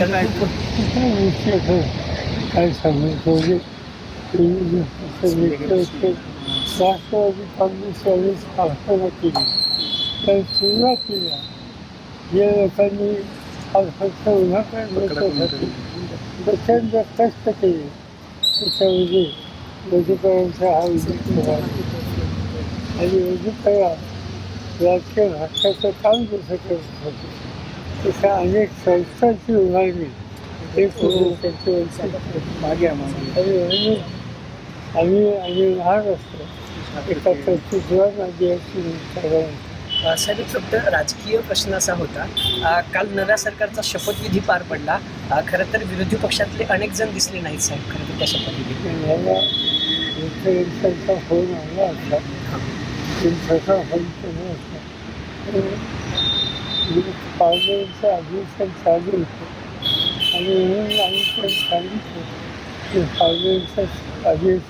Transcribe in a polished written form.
कारण काय खूप विषय काय सांगायचं म्हणजे राष्ट्रवादी काँग्रेस यांनी स्थापना केली तर सुरुवातीला जे लोकांनी पक्ष उभा करण्यासाठी प्रचंड कष्ट केले त्याच्यामध्ये मधुकरांचा हा उल्लेख केला आणि मधुकरा राजकीय भाषाचं काम जसं करत होते तशा अनेक संस्थांची उभारणी हे त्यांचे मागे आम्ही लहान असतो एका कर्तृत्वात आधी अशी साहेब फक्त राजकीय प्रश्न असा होता काल नव्या सरकारचा शपथविधी पार पडला खरं तर विरोधी पक्षातले अनेक जण दिसले नाहीत साहेब खरं तर त्या शपथविधी याला मुख्यमंत्र्यांचा फोन आला असता त्यांचा फोन केला असता पार्लमेंटचं अधिवेशन चालू होतं आणि म्हणून आम्ही पण सांगितलं की पार्लमेंटचं अधिवेशन